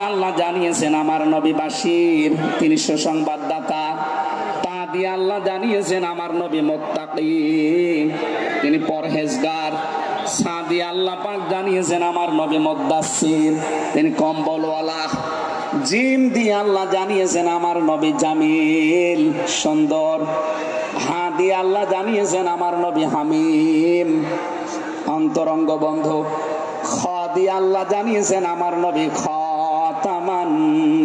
আল্লাহ জানিয়েছেন আমার নবী বাশীর, তিনি সুসংবাদদাতা। তা দিয়ে আল্লাহ জানিয়েছেন আমার নবী মুত্তাকি, তিনি পরহেজগার। সা দিয়ে আল্লাহ পাক জানিয়েছেন আমার নবী মুদ্দাসসির, তিনি কম্বলওয়ালা। জিম দিয়ে আল্লাহ জানিয়েছেন আমার নবী জামিল, সুন্দর। হা দিয়ে আল্লাহ জানিয়েছেন আমার নবী হামিম, অন্তরঙ্গ বন্ধু। খ দিয়ে আল্লাহ জানিয়েছেন আমার নবী খাতামান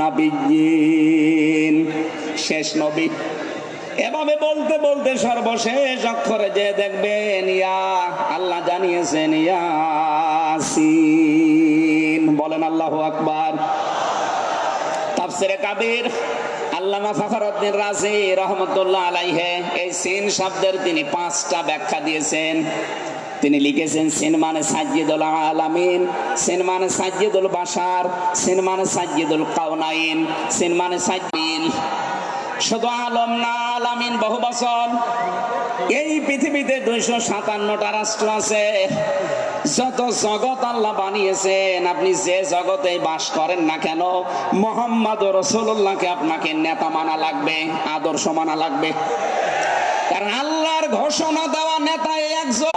নাবিয়্যিন, শেষ নবী। এভাবে বলতে বলতে সর্বশেষ অক্ষরে যে দেখবেন ইয়া, আল্লাহ জানিয়েছেন ইয়াসিন। বলেন আল্লাহু আকবার। তাফসিরে কাবীর আল্লামা ফখরুদ্দীন রাজি রহমাতুল্লাহ আলাইহি এই সিন শব্দের তিনি 5টা ব্যাখ্যা দিয়েছেন। তিনি লিখেছেন সিন মানে সাজ্জিদুল আলামিন, সিন মানে সাজ্জিদুল বাশার, সিন মানে সাজ্জিদুল কাউনাইন, সিন মানে সাজ্জিল। শুধু আলম না, আলামিন বহু বচন। এই পৃথিবীতে 257টা রাষ্ট্র আছে। যত জগৎ আল্লাহ বানিয়েছেন, আপনি যে জগতে বাস করেন না কেন, মুহাম্মদ রাসূলুল্লাহকে আপনাকে নেতা মানা লাগবে, আদর্শ মানা লাগবে। কারণ আল্লাহর ঘোষণা দেওয়া নেতা একজন।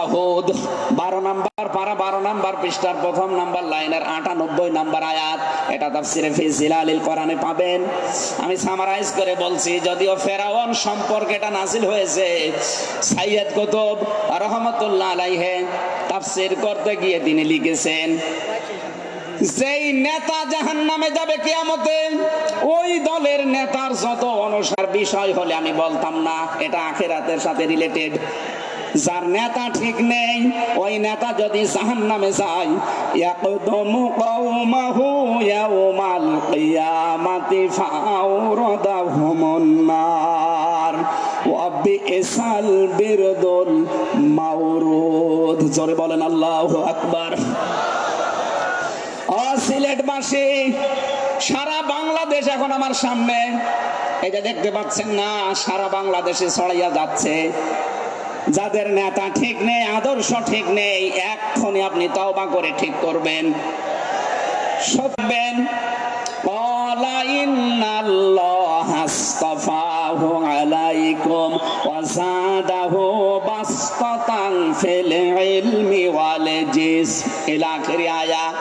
12 নম্বর পারা 12 নম্বর পৃষ্ঠার 1ম নম্বর লাইনের 98 নম্বর আয়াত। এটা তাফসিরে ফি জিলালিল কোরআনে পাবেন। আমি সামারাইজ করে বলছি, যদিও ফেরাউন সম্পর্কে এটা নাযিল হয়েছে। সাইয়্যিদ কুতুব রাহমাতুল্লাহ আলাইহি তাফসীর করতে গিয়ে তিনি লিখেছেন, যেই নেতা জাহান্নামে যাবে কিয়ামতে, ওই দলের নেতার যত অনুসার বিষয় হলে আমি বলতাম না, এটা আখিরাতের সাথে রিলেটেড। যার নেতা ঠিক নেই, ওই নেতা যদি জাহান্নামে যায়, ইয়াকদুমু কওমাহু ইয়াউমাল কিয়ামাতি ফাআওরাদাহুমুন নার ওয়া বিইসাল বিরদুল মাওরুদ। জোরে বলেন আল্লাহু আকবার। সিলেটবাসী, সারা বাংলাদেশ এখন আমার সামনে, এই যে দেখতে পাচ্ছেন না, সারা বাংলাদেশে ছড়াইয়া যাচ্ছে। যাদের নেতা ঠিক নেই, আদর্শ ঠিক নেই, এক্ষুনি আপনি তওবা করে ঠিক করবেন, সতবেন। ক্বালা ইন্নাল্লাহা আসতাফাহু আলাইকুম ওয়া যাদাহু বাসতাতান ফিল ইলমি ওয়াল জিসম ইলা আখিরি আয়াত।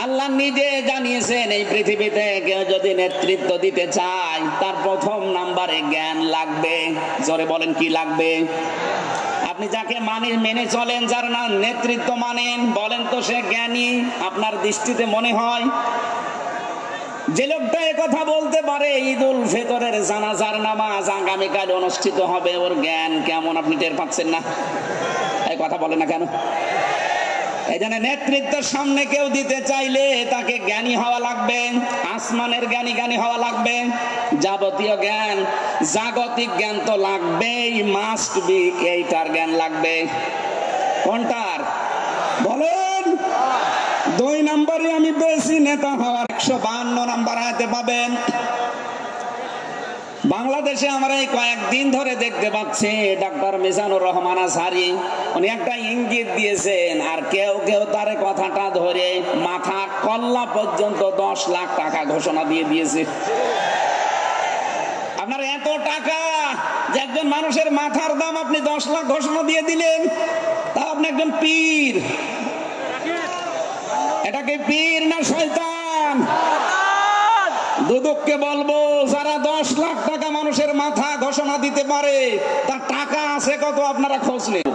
আল্লাহ নিজে জানিয়েছেন, এই পৃথিবীতে কেউ যদি নেতৃত্ব দিতে চায়, তার 1ম নম্বরে জ্ঞান লাগবে। জোরে বলেন কি লাগবে? আপনি যাকে মেনে চলেন, যার না নেতৃত্ব মানেন, বলেন তো সে জ্ঞানী আপনার দৃষ্টিতে মনে হয়? যে লোকটা কথা বলতে পারে ঈদুল ফিতরের জানাজার নামাজ আগামীকাল অনুষ্ঠিত হবে, ওর জ্ঞান কেমন আপনি টের পাচ্ছেন না? এই কথা বলে না কেন? এই জন্য নেতৃত্বের সামনে কেউ দিতে চাইলে তাকে জ্ঞানী হওয়া লাগবে, আসমানের জ্ঞানী হওয়া লাগবে। যাবতীয় জ্ঞান, জাগতিক জ্ঞান তো লাগবেই, মাস্ট বি। এইটার জ্ঞান লাগবে। কোনটার বলেন? 2 নম্বরে আমি বেশি নেতা হওয়ার 152 নম্বর আয়াতে পাবেন। বাংলাদেশে আমরা এই কয়েকদিন ধরে দেখতে পাচ্ছি ডাক্তার মিজানুর রহমান আজহারি, উনি একটা ইঙ্গিত দিয়েছেন, আর কেউ কেউ তার কথাটা ধরে মাথা কল্লা পর্যন্ত 10 লাখ টাকা ঘোষণা দিয়ে দিয়েছে। আপনার এত টাকা যে একজন মানুষের মাথার দাম আপনি 10 লাখ ঘোষণা দিয়ে দিলেন, তা আপনি একজন পীর। এটাকে পীর না শয়তান? দুদককে বলবো, যারা 10 লাখ টাকা মানুষের মাথা ঘোষণা দিতে পারে, তার টাকা আছে কত আপনারা খোঁজ নেন।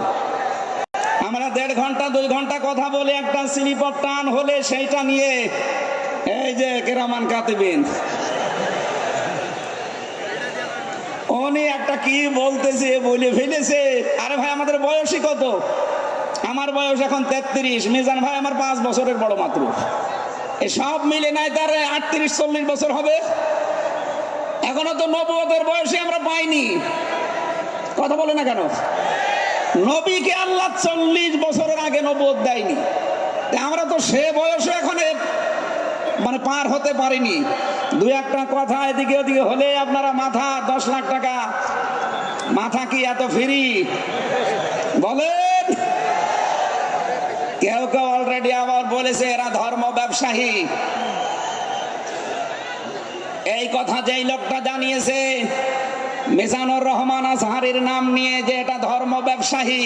আমরা 1.5 ঘন্টা 2 ঘন্টা কথা বলে একটা স্লিপার টান হলে সেইটা নিয়ে এই যে কেরামান কাতিবিন, উনি একটা কি বলতেছে বলে ফেলেছে। আরে ভাই, আমাদের বয়সই কত? আমার বয়স এখন 33, মিজান ভাই আমার 5 বছরের বড় মাত্র। সব মিলে নাই তার 38-40 বছর হবে। এখনো তো নবুয়তের বয়সে আমরা পাইনি। কথা বলে না কেন? নবীকে আল্লাহ 40 বছরের আগে নবুয়ত দেয়নি, আমরা তো সে বয়সে এখন মানে পার হতে পারিনি। 2-একটা কথা এদিকে ওদিকে হলে আপনারা মাথা 10 লাখ টাকা। মাথা কি এত ফ্রি? বলেন। কেউ কেউ অলরেডি আবার বলেছে এরা ধর্ম ব্যবসায়ী। এই কথা যেই লোকটা জানিয়েছে মিজানুর রহমান আজহারীর নাম নিয়ে যে এটা ধর্ম ব্যবসায়ী,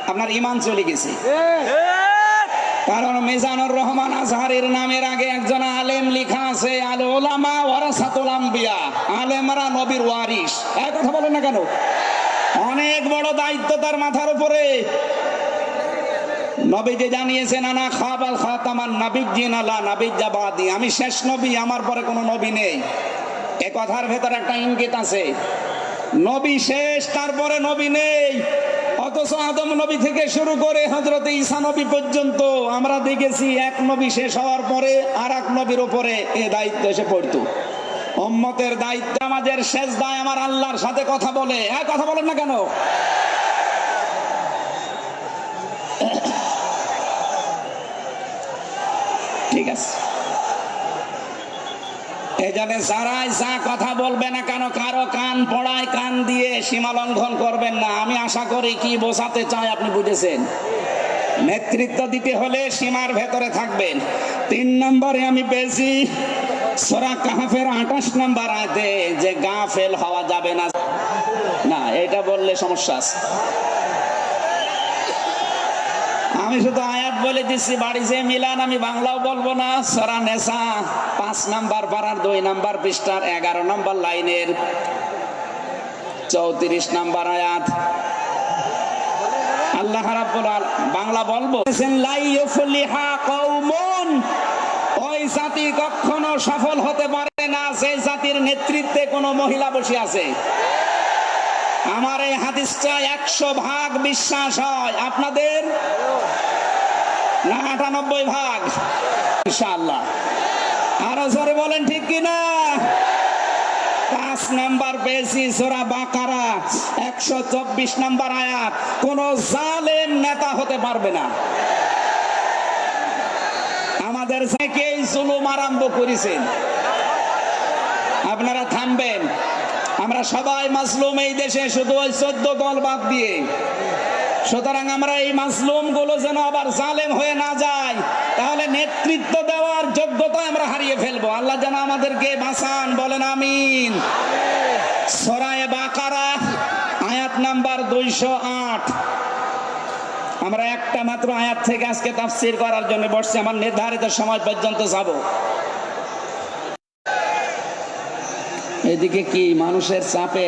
আপনার ঈমান চলে গেছে। কারণ মিজানুর রহমান আজহারীর নামের আগে একজন আলেম লেখা আছে, আল উলামা ওয়ারাসাতুল আম্বিয়া, আলেমরা নবীর ওয়ারিস। এই কথা বলেন না কেন? অনেক বড় দায়িত্ব তার মাথার উপরে। নবীজি জানিয়েছেন আনা খাবাল খাতামান নাবিয়্যিন লা নাবিয়্যা বাদি, আমি শেষ নবী, আমার পরে কোনো নবী নেই। এই কথার ভেতর একটা ইঙ্গিত আছে, নবী শেষ, তারপরে নবী নেই। অথচ আদম নবী থেকে শুরু করে হযরত ঈসা নবী পর্যন্ত আমরা দেখেছি এক নবী শেষ হওয়ার পরে আর এক নবীর উপরে এই দায়িত্ব এসে পড়তো। উম্মতের দায়িত্ব আমাদের শেষ দায় আমার আল্লাহর সাথে কথা বলে। হ্যাঁ, কথা বলেন না কেন? ঠিক আছে, এই জন্য যারাই যা কথা বলবে না কেন, কারো কান পড়ায় কান দিয়ে সীমা লঙ্ঘন করবেন না। আমি আশা করি কি বোঝাতে চাই আপনি বুঝেছেন। নেতৃত্ব দিতে হলে সীমার ভেতরে থাকবেন। 3 নম্বরে আমি পেয়েছি সূরা কাহফের 28 নম্বর আয়াতে যে গাফেল হওয়া যাবে না। না, এটা বললে সমস্যা আছে। আমি শুধু আয়াত বলে দিচ্ছি, বাড়ি যে মিলান আমি বাংলাও বলবো না। সূরা নিসা 5 নম্বর পারার 2 নম্বর পৃষ্ঠার 11 নম্বর লাইনের 34 নম্বর আয়াত আল্লাহ রাব্বুল আলামিন বাংলা বলবো, লা ইউফলিহা কওমুন, ওই জাতি কখনো সফল হতে পারে না যে জাতির নেতৃত্বে কোনো মহিলা বসে আছে। আমার এই হাদিসটা 100% বিশ্বাস হয়, আপনাদের না 98% ইনশাআল্লাহ? আরো জোরে বলেন ঠিক কিনা? 5 নাম্বার পেয়েছি সূরা বাকারা 124 নাম্বার আয়াত, কোন জালেম নেতা হতে পারবে না। আমাদের থেকেই জুলুম আরম্ভ করেছেন, আপনারা থামবেন। আমরা সবাই মাজলুম এই দেশে, শুধু ওই 14 দল বাদ দিয়ে। সুতরাং আমরা এই মাজলুম গুলো যেন আবার জালেম হয়ে না যায়, তাহলে নেতৃত্ব দেওয়ার যোগ্যতা আমরা হারিয়ে ফেলবো। আল্লাহ যেন আমাদেরকে বাঁচান, বলেন আমিন। সূরা বাকারা আয়াত নাম্বার 208। আমরা একটা মাত্র আয়াত থেকে আজকে তাফসীর করার জন্য বসছি, আমার নির্ধারিত সময় পর্যন্ত যাব। এদিকে কি মানুষের চাপে,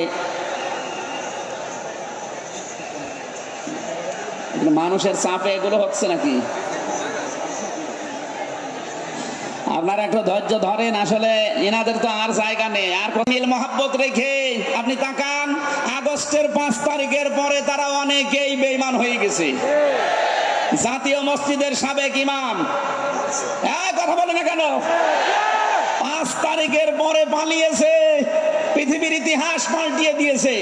মানুষের চাপে এগুলো হচ্ছে নাকি? আপনারা একটু ধৈর্য ধরেন। আসলে এনাদের তো আর জায়গা নেই, আর মিল মহাব্বত রেখে আপনি তাকান, আগস্টের 5 তারিখের পরে তারা অনেকেই বেঈমান হয়ে গেছে। জাতীয় মসজিদের সাবেক ইমাম, কথা বলে না কেন? 5 তারিখের পরে পালিয়েছে, পৃথিবীর ইতিহাস পাল্টিয়ে দিয়েছে।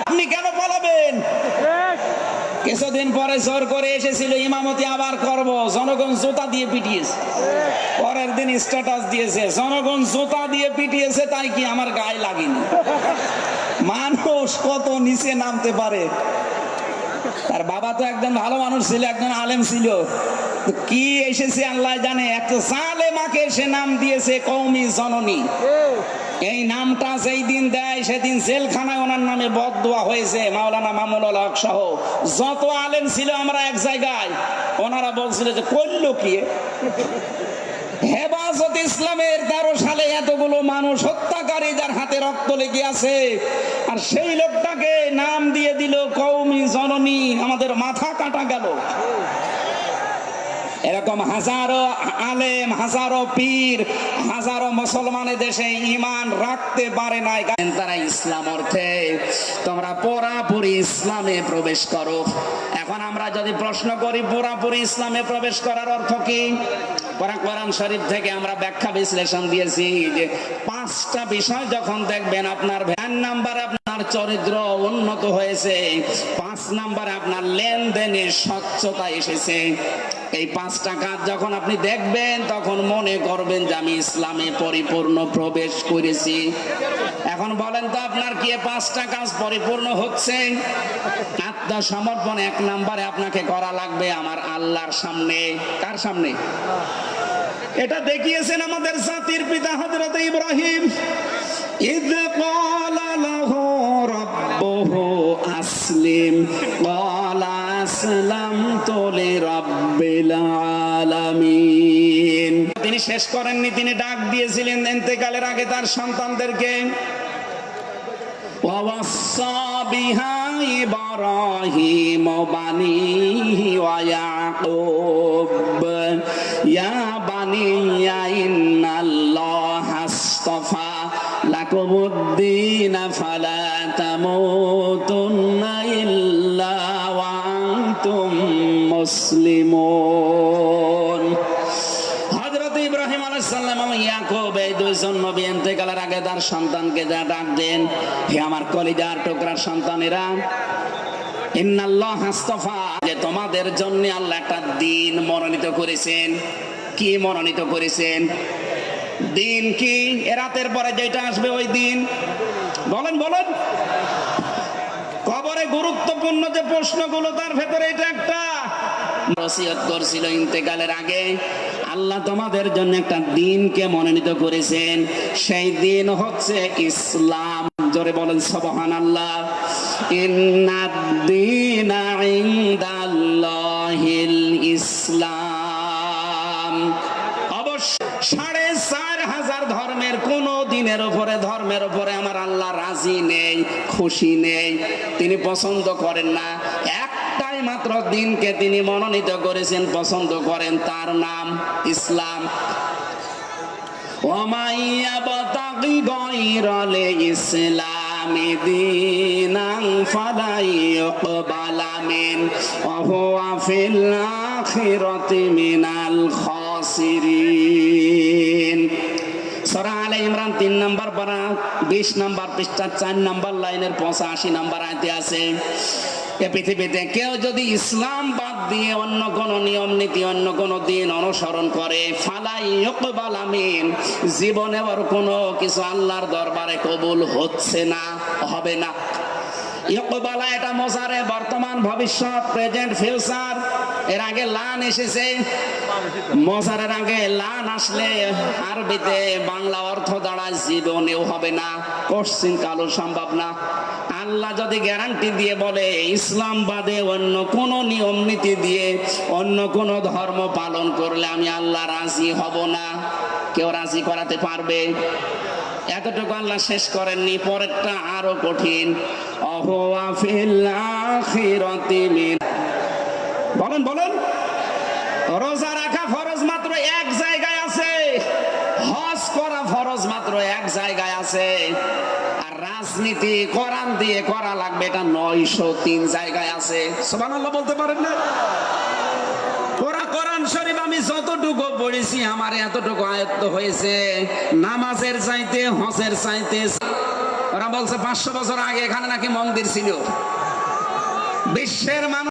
আপনি কেন পালাবেন? কিছুদিন পরে জোর করে এসেছিল ইমামতি আবার করব, জনগণ জুতা দিয়ে পিটিয়েছে। পরের দিন স্ট্যাটাস দিয়েছে, জনগণ জুতা দিয়ে পিটিয়েছে, তাই কি আমার গায়ে লাগেনি। মানুষ কত নিচে নামতে পারে। তার বাবা তো একজন ভালো মানুষ ছিল, একজন আলেম ছিল, কি এসেছে আল্লাহ জানে। একটা জালেমাকে সে নাম দিয়েছে কওমি জননী। এই নামটা যেই দিন দেয় সেদিন জেলখানায় ওনার নামে বদদোয়া হয়েছে। মাওলানা মামুনুল হক সহ যত আলেম ছিল আমরা এক জায়গায়, ওনারা বলছিল যে করলো কি। হেফাজত ইসলামের 13 সালে এতগুলো মানুষ হত্যাকারী যার হাতে রক্ত লেগে আছে, আর সেই লোকটাকে নাম দিয়ে দিল কওমি জননী। আমাদের মাথা কাটা গেল। এরকম হাজারো আলেম, হাজারো পীর, হাজারো মুসলমানের দেশে ঈমান রাখতে পারে নাই। তারা ইসলাম অর্থে তোমরা পুরাপুরি ইসলামে প্রবেশ করো। এখন আমরা যদি প্রশ্ন করি পুরাপুরি ইসলামে প্রবেশ করার অর্থ কি, কোরআন শরীফ থেকে আমরা ব্যাখ্যা বিশ্লেষণ দিয়েছি যে 5টা বিষয় যখন দেখবেন আপনার 1 নাম্বারে আপনার চরিত্র উন্নত হয়েছে, 5 নাম্বারে আপনার লেনদেনে স্বচ্ছতা এসেছে। এই 5টা কাজ যখন আপনি দেখবেন তখন মনে করবেন যে আমি ইসলামে পরিপূর্ণ প্রবেশ করেছি। এখন বলেন তো আপনার কি 5টা কাজ পরিপূর্ণ হচ্ছে? আত্মসমর্পণ 1 নাম্বারে আপনাকে করা লাগবে আমার আল্লাহর সামনে। কার সামনে? এটা দেখিয়েছেন আমাদের জাতির পিতা হযরত ইব্রাহিম। ইয ক্বালা লাহু রাব্বুহু আসলিম ক্বালা আসলামতু লিরাব্বিল আলামিন। তিনি শেষ করেননি, তিনি ডাক দিয়েছিলেন ইন্তেকালের আগে তার সন্তানদেরকে। ووصى بها إبراهيم بنيه ويعقوب يا بني إن الله اصطفى لكم الدين فلا تموتن إلا وأنتم مسلمون। হযরত ইব্রাহিম আলাইহিস সালাম এবং ইয়াকুব এই দুইজন নবী ইন্তেকালের আগে তার সন্তানকে ডাক দেন, হে আমার কলিজার টুকরার সন্তানেরা, ইন্নাল্লাহ আস্তাফা, যে তোমাদের জন্য আল্লাহ একটা দিন মনোনীত করেছেন। কি মনোনীত করেছেন? দিন কি? এ রাতের পরে যেটা আসবে ওই দিন। বলেন বলেন। কবরে গুরুত্বপূর্ণ যে প্রশ্নগুলো তার ভেতরে এটা একটা। ওসিয়ত করছিল ইন্তেকালের আগে, আল্লাহ তোমাদের জন্য একটা দিনকে মনোনীত করেছেন, সেই দিন হচ্ছে ইসলাম। জোরে বলেন সুবহানাল্লাহ। ইন্নাদ-দীনা ইনদাল্লাহিল ইসলাম। অবশ্য ৪,৫০০ ধর্মের কোন দিনের উপরে, ধর্মের উপরে আমার আল্লাহ রাজি নেই, খুশি নেই, তিনি পছন্দ করেন না। একটাই মাত্র দিনকে তিনি মনোনীত করেছেন, পছন্দ করেন, তার নাম ইসলাম। ওয়ামাইয়াবতাগি গায়রাল ইসলামি দীনান ফালা ইউকবালা মিন ওয়া হুয়া ফিল আখিরাতি মিনাল খাসিরিন। সূরা আলে ইমরান ৩ নম্বর পারা ২০ নম্বর পৃষ্ঠা ৪ নম্বর লাইনের ৮৫ নম্বর আয়াতে আছে, এ পৃথিবীতে কেউ যদি ইসলাম বাদ দিয়ে অন্য কোন নিয়ম নীতি, অন্য কোন দিন অনুসরণ করে, ফালাই ইউকবালা মিন, জীবনে আর কোনো কিছু আল্লাহর দরবারে কবুল হচ্ছে না, হবে না। ইউকবালা এটা মোজারে, বর্তমান, ভবিষ্যৎ, প্রেজেন্ট, ফিউচার। এর আগে লান এসেছে, মোজারের আগে লান আসলে আরবিতে বাংলা অর্থ দাঁড়ায় জীবনেও হবে না, কোশ্চিন কালো সম্ভব না। আল্লাহ যদি গ্যারান্টি দিয়ে বলে ইসলাম বাদে অন্য কোন নিয়ম নীতি দিয়ে অন্য কোন ধর্ম পালন করলে আমি আল্লাহ রাজি হব না, কেউ রাজি করাতে পারবে? এতটুকু আল্লাহ শেষ করেননি, পরেরটা আরো কঠিন। অহুয়া ফিল আখিরাতি মিন, বলেন বলেন। রোজা রাখা ফরজ মাত্র এক জায়গায় আছে, হজ করা ফরজ মাত্র এক জায়গায় আছে, আর রাজনীতি কোরআন দিয়ে করা লাগবে এটা ৯০৩ জায়গায় আছে। সুবহানাল্লাহ বলতে পারেন না? কোরআন শরীফ আমি যতটুকু পড়েছি আমার এতটুকু আয়ত্ত হয়েছে, নামাজের চাইতে, হজের চাইতে। ওরা বলছে ৫০০ বছর আগে এখানে নাকি মন্দির ছিল। বিশ্বের মানুষ